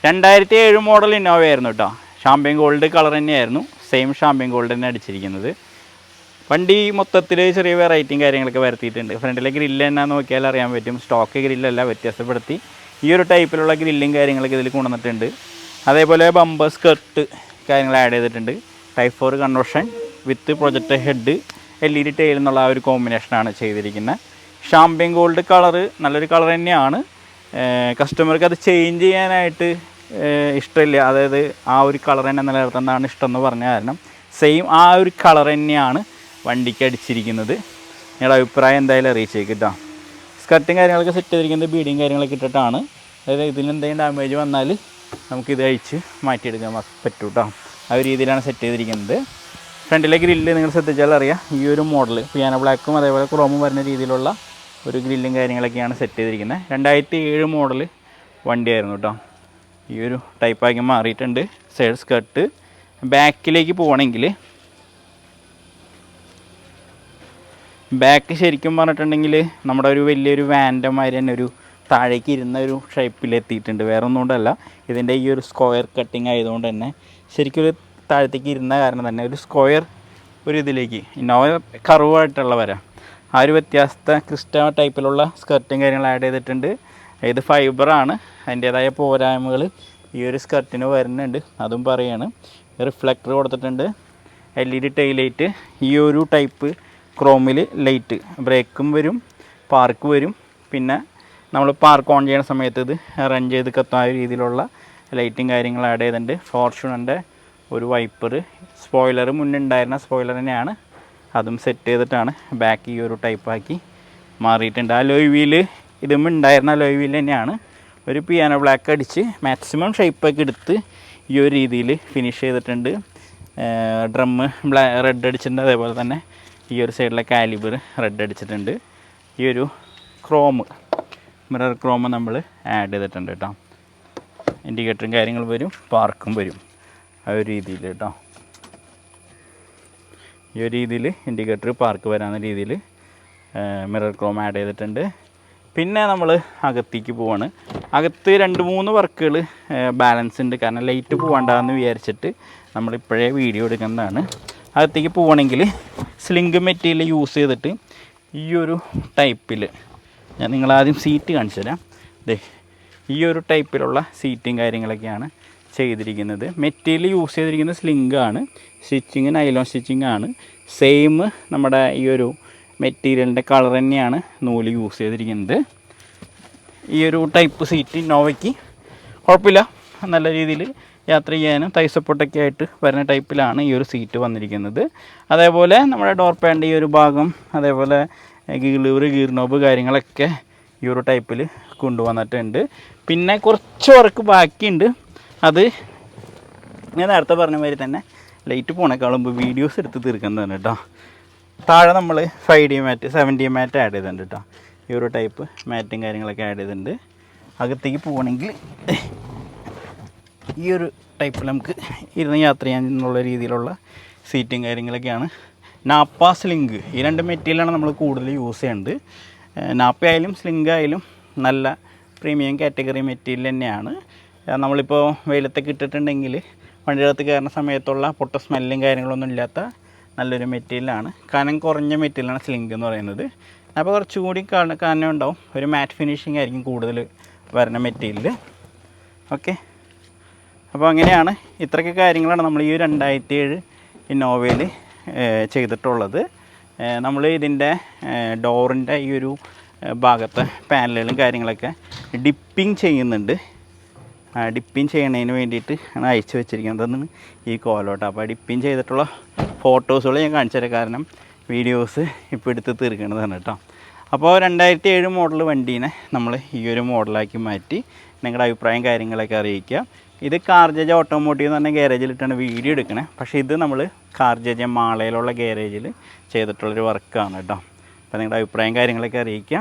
2007 model Innova ആയിരുന്നു കേട്ടോ. Champagne gold colour തന്നെയായിരുന്നു, സെയിം ഷാമ്പ്യൻ ഗോൾഡ് തന്നെ അടിച്ചിരിക്കുന്നത്. വണ്ടി മൊത്തത്തിൽ ചെറിയ വെറൈറ്റിയും കാര്യങ്ങളൊക്കെ വരുത്തിയിട്ടുണ്ട്. ഫ്രണ്ടിലെ ഗ്രില്ല് തന്നെ നോക്കിയാൽ അറിയാൻ പറ്റും, സ്റ്റോക്ക് ഗ്രില്ലല്ല, വ്യത്യാസപ്പെടുത്തി ഈ ഒരു ടൈപ്പിലുള്ള ഗ്രില്ലും കാര്യങ്ങളൊക്കെ ഇതിൽ കൊണ്ടുവന്നിട്ടുണ്ട്. അതേപോലെ ബമ്പർ സ്കർട്ട് കാര്യങ്ങൾ ആഡ് ചെയ്തിട്ടുണ്ട്. ടൈപ്പ് 4 കൺവേർഷൻ വിത്ത് പ്രൊജക്ടർ ഹെഡ്, LED ടെയിൽ എന്നുള്ള ആ ഒരു കോമ്പിനേഷനാണ് ചെയ്തിരിക്കുന്നത്. ഷാമ്പ്യൻ ഗോൾഡ് കളറ് നല്ലൊരു കളർ തന്നെയാണ്. കസ്റ്റമർക്ക് അത് ചേഞ്ച് ചെയ്യാനായിട്ട് ഇഷ്ടമില്ല, അതായത് ആ ഒരു കളർ തന്നെ നിലനിർത്തുന്നതാണ് ഇഷ്ടം എന്ന് പറഞ്ഞ കാരണം സെയിം ആ ഒരു കളർ തന്നെയാണ് വണ്ടിക്ക് അടിച്ചിരിക്കുന്നത്. നിങ്ങളുടെ അഭിപ്രായം എന്തായാലും അറിയിച്ചേക്ക് കേട്ടോ. സ്കർട്ടും കാര്യങ്ങളൊക്കെ സെറ്റ് ചെയ്തിരിക്കുന്നത് ബീഡിയും കാര്യങ്ങളൊക്കെ ഇട്ടിട്ടാണ്. അതായത് ഇതിലെന്തെങ്കിലും ഡാമേജ് വന്നാൽ നമുക്കിത് അഴിച്ച് മാറ്റിയെടുക്കാൻ പറ്റും കേട്ടോ. ആ ഒരു രീതിയിലാണ് സെറ്റ് ചെയ്തിരിക്കുന്നത്. ഫ്രണ്ടിലെ ഗ്രില്ല് നിങ്ങൾ ശ്രദ്ധിച്ചാൽ അറിയാം, ഈ ഒരു മോഡൽ പിയാനോ ബ്ലാക്കും അതേപോലെ ക്രോമും വരുന്ന രീതിയിലുള്ള ഒരു ഗ്രില്ലും കാര്യങ്ങളൊക്കെയാണ് സെറ്റ് ചെയ്തിരിക്കുന്നത്. 2007 മോഡൽ വണ്ടിയായിരുന്നു കേട്ടോ. ഈ ഒരു ടൈപ്പാക്കി മാറിയിട്ടുണ്ട്. Side skirt. ബാക്കിലേക്ക് പോകണമെങ്കിൽ ബാക്ക് ശരിക്കും പറഞ്ഞിട്ടുണ്ടെങ്കിൽ നമ്മുടെ ഒരു വലിയൊരു വാൻ്റെ മാതിരി തന്നെ ഒരു താഴേക്ക് ഇരുന്ന ഒരു ഷേപ്പിലെത്തിയിട്ടുണ്ട്. വേറെ ഒന്നും കൊണ്ടല്ല, ഇതിൻ്റെ ഈ ഒരു സ്ക്വയർ കട്ടിങ് ആയതുകൊണ്ട് തന്നെ ശരിക്കും ഒരു താഴത്തേക്ക് ഇരുന്ന കാരണം തന്നെ ഒരു സ്ക്വയർ ഒരു ഇതിലേക്ക് ഇന്നോവ കർവായിട്ടുള്ള വരാം. ആ ഒരു വ്യത്യാസത്തെ ക്രിസ്റ്റ ടൈപ്പിലുള്ള സ്കർട്ടും കാര്യങ്ങൾ ആഡ് ചെയ്തിട്ടുണ്ട്. ഇത് ഫൈബറാണ്, അതിൻ്റേതായ പോരായ്മകൾ ഈ ഒരു സ്കർട്ടിന് വരുന്നുണ്ട്, അതും പറയാണ്. റിഫ്ലക്ടർ കൊടുത്തിട്ടുണ്ട്, LED ടെയിൽ ലൈറ്റ്, ഈ ഒരു ടൈപ്പ് ക്രോമിൽ ലൈറ്റ്, ബ്രേക്കും വരും, പാർക്ക് വരും. പിന്നെ നമ്മൾ പാർക്ക് ഓൺ ചെയ്യുന്ന സമയത്ത് ഇത് റൺ ചെയ്ത് കത്തായ രീതിയിലുള്ള ലൈറ്റും കാര്യങ്ങളും ആഡ് ചെയ്തിട്ടുണ്ട്. ഫോർച്യൂണറിൻ്റെ ഒരു വൈപ്പർ, സ്പോയിലർ മുന്നുണ്ടായിരുന്ന സ്പോയിലർ തന്നെയാണ്, അതും സെറ്റ് ചെയ്തിട്ടാണ് ബാക്ക് ഈ ഒരു ടൈപ്പാക്കി മാറിയിട്ടുണ്ട്. അലോയ് വീല് ഇതും ഉണ്ടായിരുന്ന അലോയ് വീല് തന്നെയാണ്. ഒരു പിയാനോ ബ്ലാക്ക് അടിച്ച് മാക്സിമം ഷേപ്പൊക്കെ എടുത്ത് ഈ ഒരു രീതിയിൽ ഫിനിഷ് ചെയ്തിട്ടുണ്ട്. ഡ്രമ്മ് റെഡ് അടിച്ചിട്ടുണ്ട്, അതേപോലെ തന്നെ ഈ ഒരു സൈഡിലെ കാലിബർ റെഡ് അടിച്ചിട്ടുണ്ട്. ഈ ഒരു ക്രോമ്, മിറർ ക്രോമ് നമ്മൾ ആഡ് ചെയ്തിട്ടുണ്ട് കേട്ടോ. ഇൻഡിക്കേറ്ററും കാര്യങ്ങളും വരും, പാർക്കും വരും, ആ ഒരു രീതിയിൽ കേട്ടോ. ഈ ഒരു രീതിയിൽ ഇൻഡിക്കേറ്റർ പാർക്ക് വരാവുന്ന രീതിയിൽ മിറർ ക്രോം ആഡ് ചെയ്തിട്ടുണ്ട്. പിന്നെ നമ്മൾ അകത്തേക്ക് പോവാണ്. അകത്ത് 2-3 വർക്കുകൾ ബാലൻസ് ഉണ്ട്, കാരണം ലൈറ്റ് പോകണ്ടെന്ന് വിചാരിച്ചിട്ട് നമ്മളിപ്പോഴേ വീഡിയോ എടുക്കുന്നതാണ്. അകത്തേക്ക് പോവുകയാണെങ്കിൽ സ്ലിങ്ക് മെറ്റീരിയൽ യൂസ് ചെയ്തിട്ട് ഈ ഒരു ടൈപ്പിൽ ഞാൻ നിങ്ങളാദ്യം സീറ്റ് കാണിച്ചു തരാം. ഈ ഒരു ടൈപ്പിലുള്ള സീറ്റും കാര്യങ്ങളൊക്കെയാണ് ചെയ്തിരിക്കുന്നത്. മെറ്റീരിയൽ യൂസ് ചെയ്തിരിക്കുന്നത് സ്ലിങ്കാണ്, സ്റ്റിച്ചിങ് നൈലോൺ സ്റ്റിച്ചിങ് ആണ്. സെയിം നമ്മുടെ ഈ ഒരു മെറ്റീരിയലിൻ്റെ കളർ തന്നെയാണ് നൂല് യൂസ് ചെയ്തിരിക്കുന്നത്. ഈ ഒരു ടൈപ്പ് സീറ്റ് ഇന്നോവയ്ക്ക് കുഴപ്പമില്ല, നല്ല രീതിയിൽ യാത്ര ചെയ്യാനും തൈ സപ്പോർട്ടൊക്കെ ആയിട്ട് വരുന്ന ടൈപ്പിലാണ് ഈ ഒരു സീറ്റ് വന്നിരിക്കുന്നത്. അതേപോലെ നമ്മുടെ ഡോർ പാൻ്റെ ഈ ഒരു ഭാഗം, അതേപോലെ ഗീർ നോബ് കാര്യങ്ങളൊക്കെ ഈ ഒരു ടൈപ്പിൽ കൊണ്ടുവന്നിട്ടുണ്ട്. പിന്നെ കുറച്ച് വർക്ക് ബാക്കിയുണ്ട്, അത് ഞാൻ നേരത്തെ പറഞ്ഞ മാതിരി തന്നെ ലൈറ്റ് പോണേക്കാളും മുമ്പ് വീഡിയോസ് എടുത്ത് തീർക്കുന്നതാണ് കേട്ടോ. താഴെ നമ്മൾ 5D മാറ്റ് 7D മാറ്റ് ആഡ് ചെയ്തിട്ടുണ്ട് കേട്ടോ. ഈ ഒരു ടൈപ്പ് മാറ്റും കാര്യങ്ങളൊക്കെ ആഡ് ചെയ്തിട്ടുണ്ട്. അകത്തേക്ക് പോകണമെങ്കിൽ ഈ ഒരു ടൈപ്പിൽ നമുക്ക് ഇരുന്ന് യാത്ര ചെയ്യാനുള്ള രീതിയിലുള്ള സീറ്റും കാര്യങ്ങളൊക്കെയാണ്. നാപ്പ സ്ലിങ്ക്, ഈ 2 മെറ്റീരിയലാണ് നമ്മൾ കൂടുതൽ യൂസ് ചെയ്യുന്നത്. നാപ്പ ആയാലും സ്ലിങ്ക് ആയാലും നല്ല പ്രീമിയം കാറ്റഗറി മെറ്റീരിയൽ തന്നെയാണ്. നമ്മളിപ്പോൾ വെയിലത്തൊക്കെ ഇട്ടിട്ടുണ്ടെങ്കിൽ വണ്ടിയകത്ത് കയറുന്ന സമയത്തുള്ള പൊട്ട സ്മെല്ലും കാര്യങ്ങളൊന്നും ഇല്ലാത്ത നല്ലൊരു മെറ്റീരിയലാണ്. കനം കുറഞ്ഞ മെറ്റീരിയലാണ് സ്ലിങ്ക് എന്ന് പറയുന്നത്. അപ്പോൾ കുറച്ചുകൂടി കനം ഉണ്ടാവും, ഒരു മാറ്റ് ഫിനിഷിംഗ് ആയിരിക്കും കൂടുതൽ വരുന്ന മെറ്റീരിയൽ. ഓക്കെ, അപ്പോൾ അങ്ങനെയാണ്, ഇത്രയൊക്കെ കാര്യങ്ങളാണ് നമ്മൾ ഈ 2007 ഇന്നോവയിൽ ചെയ്തിട്ടുള്ളത്. നമ്മൾ ഇതിൻ്റെ ഡോറിൻ്റെ ഈ ഒരു ഭാഗത്തെ പാനലുകളും കാര്യങ്ങളൊക്കെ ഡിപ്പിങ് ചെയ്യുന്നുണ്ട്. ഡിപ്പിങ് ചെയ്യണതിന് വേണ്ടിയിട്ട് ആണ് അയച്ചു വെച്ചിരിക്കുന്നതെന്ന് ഈ കോലോട്ട്. അപ്പോൾ ഡിപ്പിങ് ചെയ്തിട്ടുള്ള ഫോട്ടോസുകൾ ഞാൻ കാണിച്ചു തരാം, കാരണം വീഡിയോസ് ഇപ്പോൾ എടുത്ത് തീർക്കേണ്ടതാണ് കേട്ടോ. അപ്പോൾ 2007 മോഡൽ വണ്ടീനെ നമ്മൾ ഈ ഒരു മോഡലാക്കി മാറ്റി. നിങ്ങളുടെ അഭിപ്രായം കാര്യങ്ങളൊക്കെ അറിയിക്കുക. ഇത് കാർജേജ് ഓട്ടോമോട്ടീവ് എന്ന് പറഞ്ഞ ഗാരേജിലിട്ടാണ് വീഡിയോ എടുക്കണേ, പക്ഷേ ഇത് നമ്മൾ കാർജേജ് മാളയിലുള്ള ഗാരേജിൽ ചെയ്തിട്ടുള്ളൊരു വർക്കാണ് കേട്ടോ. അപ്പോൾ നിങ്ങളുടെ അഭിപ്രായം കാര്യങ്ങളൊക്കെ അറിയിക്കുക.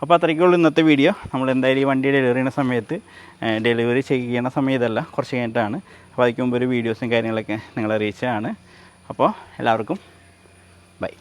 അപ്പോൾ അത്രയ്ക്കുള്ളൂ ഇന്നത്തെ വീഡിയോ. നമ്മൾ എന്തായാലും ഈ വണ്ടി ഡെലിവറി ചെയ്യുന്ന സമയത്ത് ഡെലിവറി ചെയ്യുന്ന സമയത്തല്ല, കുറച്ച് കഴിഞ്ഞിട്ടാണ്. അപ്പോൾ അതിന് മുമ്പ് ഒരു വീഡിയോസും കാര്യങ്ങളൊക്കെ നിങ്ങൾ അറിയിച്ചതാണ്. അപ്പോൾ എല്ലാവർക്കും ബൈ.